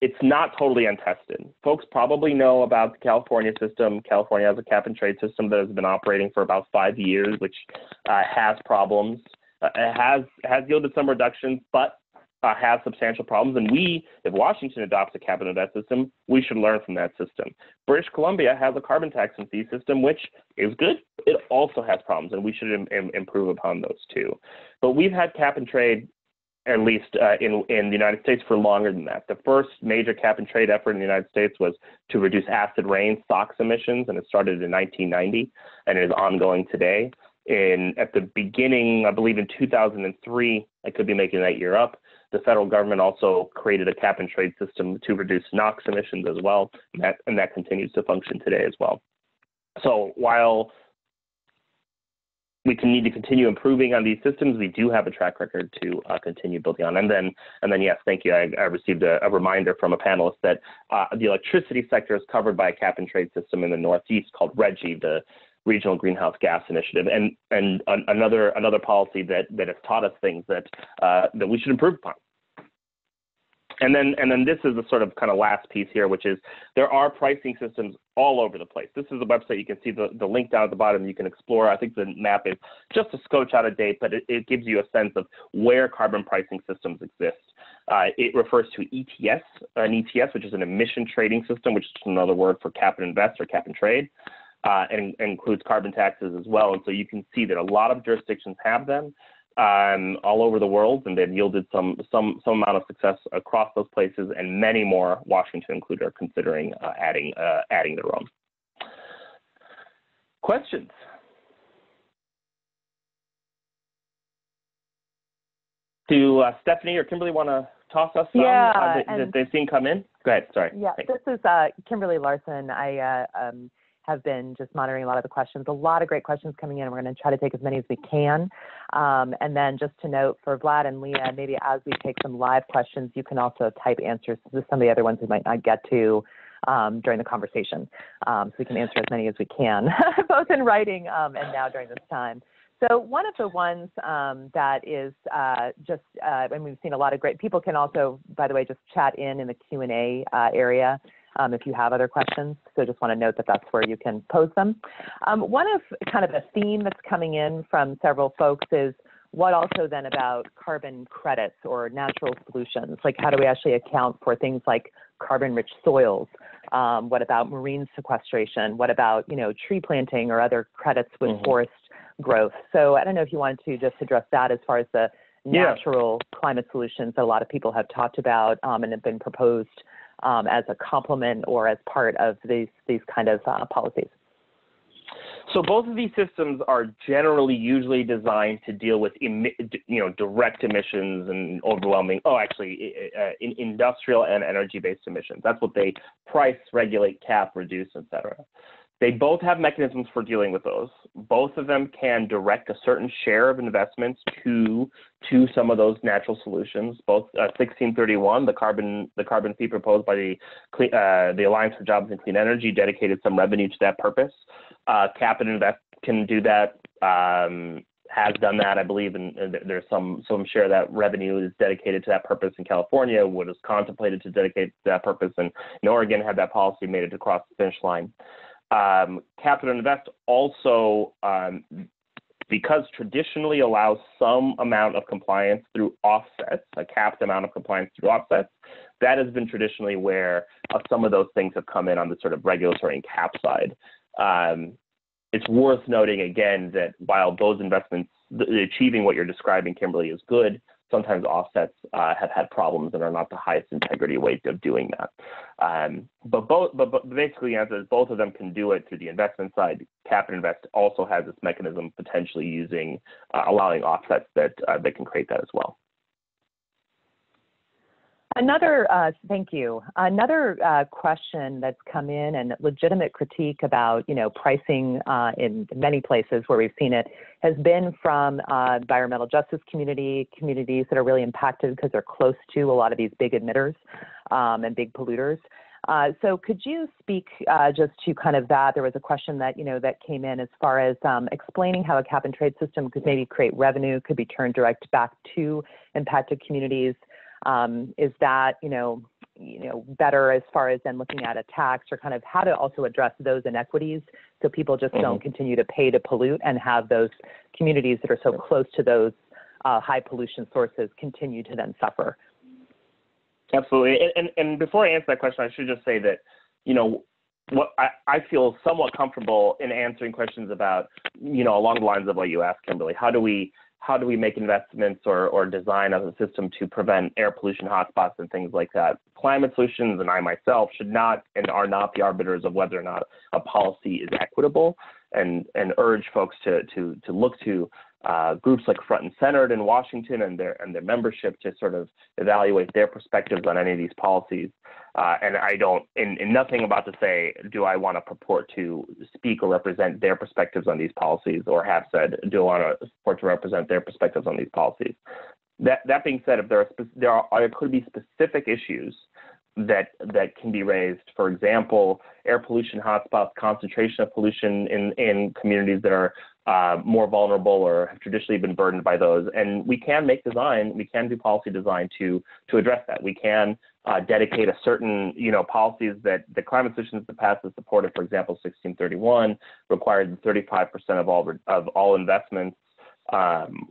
it's not totally untested. Folks probably know about the California system. California has a cap and trade system that has been operating for about 5 years, which has problems. It has yielded some reductions, but has substantial problems. And if Washington adopts a cap and invest system, we should learn from that system. British Columbia has a carbon tax and fee system, which is good. It also has problems, and we should improve upon those too. But we've had cap and trade, at least in the United States, for longer than that. The first major cap and trade effort in the United States was to reduce acid rain SOx emissions, and it started in 1990, and it is ongoing today. At the beginning, I believe in 2003, I could be making that year up, the federal government also created a cap and trade system to reduce NOx emissions as well, and that continues to function today as well. So while we need to continue improving on these systems, we do have a track record to continue building on. And then yes, thank you. I received a reminder from a panelist that the electricity sector is covered by a cap and trade system in the Northeast called RGGI, the Regional Greenhouse Gas Initiative, and another policy that has taught us things that we should improve upon. And then this is the sort of kind of last piece here, which is there are pricing systems all over the place. This is the website. You can see the link down at the bottom. You can explore. I think the map is just a scotch out of date, but it gives you a sense of where carbon pricing systems exist. It refers to ETS, an ETS, which is an emission trading system, which is another word for cap and invest or cap and trade, and includes carbon taxes as well. And so you can see that a lot of jurisdictions have them all over the world, and they've yielded some amount of success across those places, and many more, Washington included, are considering adding their own. Questions? Do Stephanie or Kimberly want to toss us some that they've seen come in? Go ahead, sorry. Yeah, Thanks. This is Kimberly Larson. I have been just monitoring a lot of the questions. A lot of great questions coming in. We're going to try to take as many as we can. And then just to note for Vlad and Leah, maybe as we take some live questions, you can also type answers to some of the other ones we might not get to during the conversation. So we can answer as many as we can, both in writing and now during this time. So one of the ones that is and we've seen a lot of great, people can also, by the way, just chat in the Q&A area if you have other questions. So just want to note that that's where you can pose them. One of kind of a theme that's coming in from several folks is what also then about carbon credits or natural solutions? Like how do we actually account for things like carbon-rich soils? What about marine sequestration? What about, tree planting or other credits with forest growth? So I don't know if you wanted to just address that as far as the natural climate solutions that a lot of people have talked about and have been proposed as a complement or as part of these kind of policies. So both of these systems are generally usually designed to deal with direct emissions and industrial and energy-based emissions. That's what they price, regulate, cap, reduce, etc. They both have mechanisms for dealing with those. Both of them can direct a certain share of investments to some of those natural solutions. Both 1631, the carbon fee proposed by the Alliance for Jobs and Clean Energy, dedicated some revenue to that purpose. Cap and Invest can do that. Has done that, I believe, and there's some share of that revenue is dedicated to that purpose in California. What is contemplated to dedicate to that purpose, and Oregon had that policy made it across the finish line. Cap and Invest also, because traditionally allows some amount of compliance through offsets, a capped amount of compliance through offsets, that has been traditionally where some of those things have come in on the sort of regulatory and cap side. It's worth noting again that while those investments, achieving what you're describing, Kimberly, is good, sometimes offsets have had problems and are not the highest integrity way of doing that. But basically, the answer is both of them can do it through the investment side. Cap and Invest also has this mechanism potentially using, allowing offsets that can create that as well. Another, thank you. Another question that's come in and legitimate critique about, pricing in many places where we've seen it has been from environmental justice communities that are really impacted because they're close to a lot of these big emitters and big polluters. So could you speak just to kind of that? There was a question that, that came in as far as explaining how a cap and trade system could maybe create revenue, could be turned direct back to impacted communities. Is that, better as far as then looking at a tax or kind of how to also address those inequities so people just don't continue to pay to pollute and have those communities that are so close to those high pollution sources continue to then suffer? Absolutely. And before I answer that question, I should just say that, what I feel somewhat comfortable in answering questions about, along the lines of what you asked, Kimberly, how do we make investments or design as a system to prevent air pollution hotspots and things like that? Climate Solutions and I myself should not and are not the arbiters of whether or not a policy is equitable, and urge folks to look to groups like Front and Centered in Washington and their membership to sort of evaluate their perspectives on any of these policies. And I don't, in nothing about to say, do I want to purport to speak or represent their perspectives on these policies, or have said, do I want to purport to represent their perspectives on these policies? That being said, if there could be specific issues that can be raised, for example, air pollution hotspots, concentration of pollution in communities that are more vulnerable or have traditionally been burdened by those. And we can do policy design to address that. We can dedicate a certain, policies that the Climate Solutions in the past has supported. For example, 1631 required 35% of all investments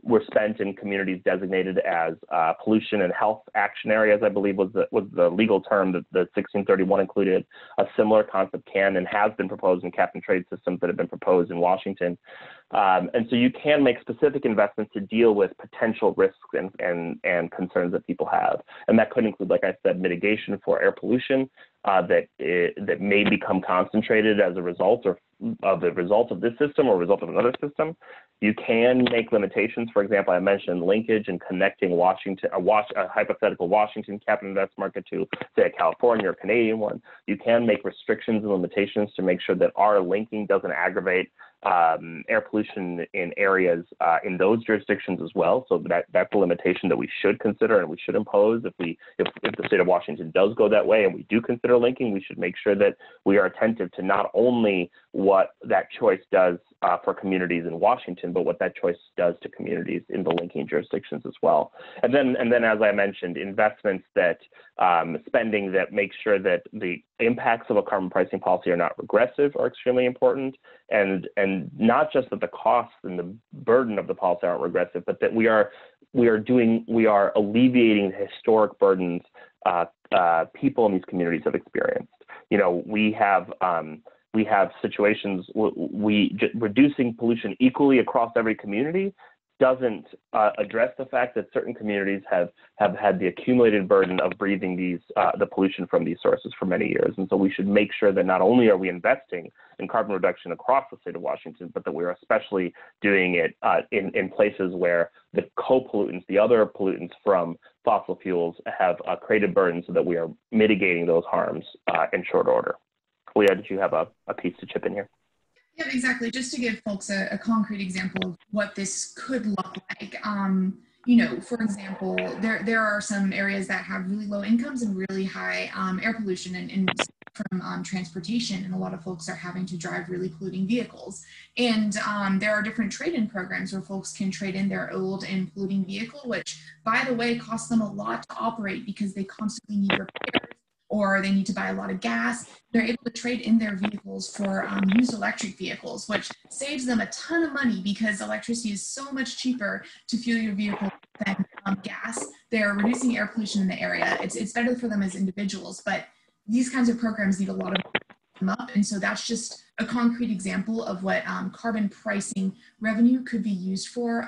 were spent in communities designated as pollution and health action areas, I believe was the legal term that the 1631 included. A similar concept can and has been proposed in cap and trade systems that have been proposed in Washington. And so you can make specific investments to deal with potential risks and concerns that people have. And that could include, like I said, mitigation for air pollution that may become concentrated as a result of this system or result of another system. You can make limitations. For example, I mentioned linkage and connecting a hypothetical Washington cap and invest market to, say, a California or Canadian one. You can make restrictions and limitations to make sure that our linking doesn't aggravate air pollution in areas in those jurisdictions as well. So that's a limitation that we should consider and we should impose. If the state of Washington does go that way and we do consider linking, we should make sure that we are attentive to not only what that choice does for communities in Washington, but what that choice does to communities in the linking jurisdictions as well. And then, as I mentioned, investments that spending that makes sure that the impacts of a carbon pricing policy are not regressive are extremely important, and not just that the costs and the burden of the policy aren't regressive, but that we are alleviating the historic burdens people in these communities have experienced. You know, we have situations, reducing pollution equally across every community doesn't address the fact that certain communities have had the accumulated burden of breathing the pollution from these sources for many years. And so we should make sure that not only are we investing in carbon reduction across the state of Washington, but that we're especially doing it in places where the co-pollutants, the other pollutants from fossil fuels have created burdens, so that we are mitigating those harms in short order. Leah, did you have a piece to chip in here? Yeah, exactly. Just to give folks a concrete example of what this could look like. You know, for example, there are some areas that have really low incomes and really high air pollution and from transportation, and a lot of folks are having to drive really polluting vehicles. And there are different trade-in programs where folks can trade in their old and polluting vehicle, which, by the way, costs them a lot to operate because they constantly need repairs, or they need to buy a lot of gas. They're able to trade in their vehicles for used electric vehicles, which saves them a ton of money because electricity is so much cheaper to fuel your vehicle than gas. They're reducing air pollution in the area. It's better for them as individuals, but these kinds of programs need a lot of them up. And so that's just a concrete example of what carbon pricing revenue could be used for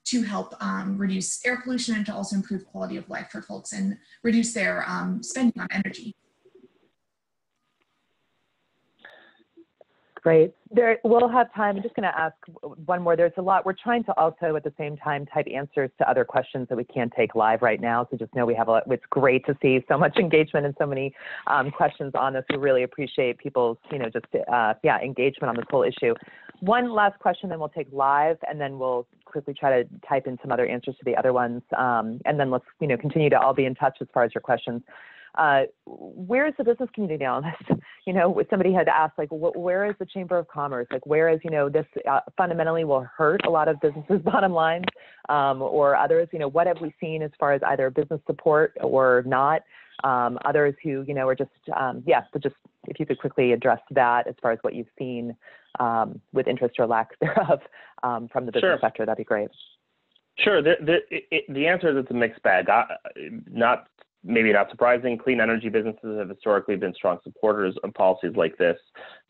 to help reduce air pollution and to also improve quality of life for folks and reduce their spending on energy. Great. We'll have time. I'm just going to ask one more. There's a lot. We're trying to also at the same time type answers to other questions that we can't take live right now. So just know we have it's great to see so much engagement and so many questions on this. We really appreciate people's, engagement on this whole issue. One last question, then we'll take live, and then we'll quickly try to type in some other answers to the other ones. And then let's, continue to all be in touch as far as your questions. Where is the business community on this? Somebody had asked, like, where is the Chamber of Commerce? Like, where is, this fundamentally will hurt a lot of businesses' bottom lines or others? What have we seen as far as either business support or not? Others who, are just, but just if you could quickly address that as far as what you've seen with interest or lack thereof from the business sector, that'd be great. Sure. The answer is it's a mixed bag. Maybe not surprising, clean energy businesses have historically been strong supporters of policies like this.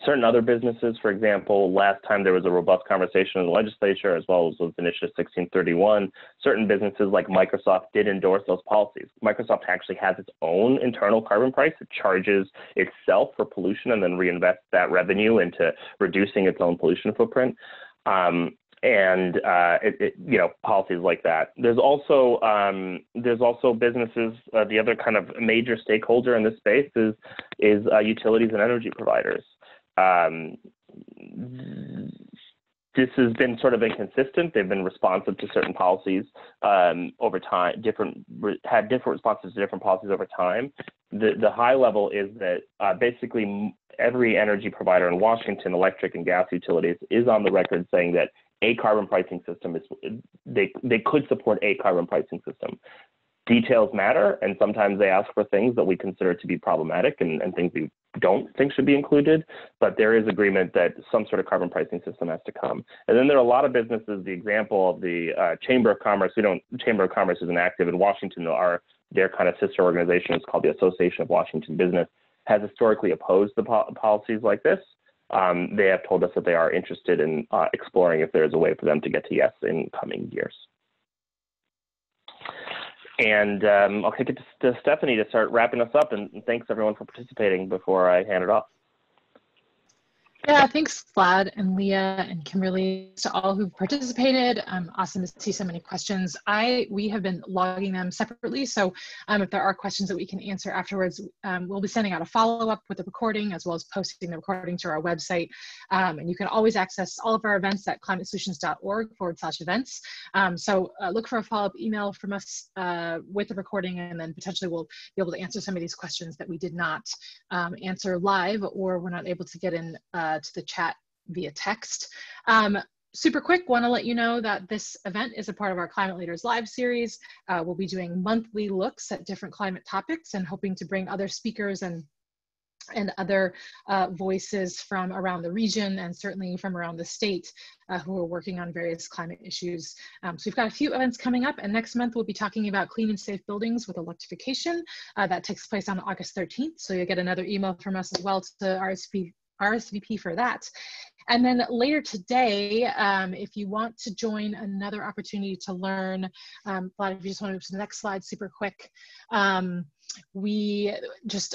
Certain other businesses, for example, last time there was a robust conversation in the legislature, as well as with Initiative 1631, certain businesses like Microsoft did endorse those policies. Microsoft actually has its own internal carbon price. It charges itself for pollution and then reinvests that revenue into reducing its own pollution footprint. And policies like that. There's also businesses. The other kind of major stakeholder in this space is utilities and energy providers. This has been sort of inconsistent. They've been responsive to certain policies over time. Had different responses to different policies over time. The high level is that basically every energy provider in Washington, electric and gas utilities, is on the record saying that a carbon pricing system they could support a carbon pricing system. Details matter, and sometimes they ask for things that we consider to be problematic and things we don't think should be included, but there is agreement that some sort of carbon pricing system has to come. And then there are a lot of businesses, the example of the Chamber of Commerce, Chamber of Commerce isn't active in Washington. Their kind of sister organization is called the Association of Washington Business, has historically opposed the policies like this. They have told us that they are interested in exploring if there is a way for them to get to yes in coming years. And I'll kick it to Stephanie to start wrapping us up. And thanks everyone for participating before I hand it off. Yeah, thanks, Vlad and Leah and Kimberly, to all who've participated. Awesome to see so many questions. We have been logging them separately, so if there are questions that we can answer afterwards, we'll be sending out a follow-up with the recording, as well as posting the recording to our website. And you can always access all of our events at climatesolutions.org/events. So look for a follow-up email from us with the recording, and then potentially we'll be able to answer some of these questions that we did not answer live or were not able to get in to the chat via text. Super quick, want to let you know that this event is a part of our Climate Leaders Live series. We'll be doing monthly looks at different climate topics and hoping to bring other speakers and other voices from around the region and certainly from around the state who are working on various climate issues. So we've got a few events coming up, and next month we'll be talking about clean and safe buildings with electrification. That takes place on August 13th, so you'll get another email from us as well to RSVP for that. And then later today, if you want to join another opportunity to learn, Vlad, if you just want to move to the next slide super quick, we just,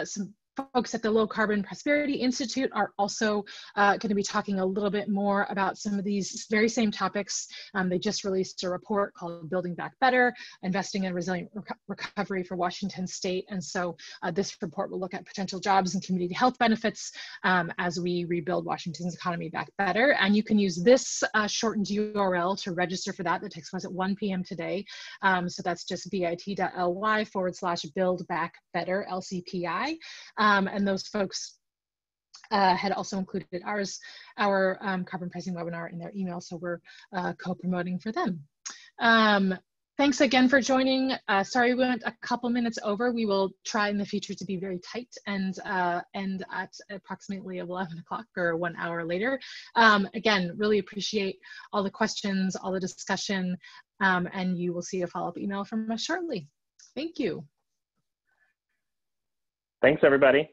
some folks at the Low Carbon Prosperity Institute are also going to be talking a little bit more about some of these very same topics. They just released a report called Building Back Better, Investing in Resilient Recovery for Washington State. And so this report will look at potential jobs and community health benefits as we rebuild Washington's economy back better. And you can use this shortened URL to register for that. That takes place at 1 p.m. today. So that's just bit.ly/buildbackbetter, LCPI. And those folks had also included our carbon pricing webinar in their email, so we're co-promoting for them. Thanks again for joining. Sorry we went a couple minutes over. We will try in the future to be very tight and end at approximately 11 o'clock or 1 hour later. Again, really appreciate all the questions, all the discussion, and you will see a follow-up email from us shortly. Thank you. Thanks, everybody.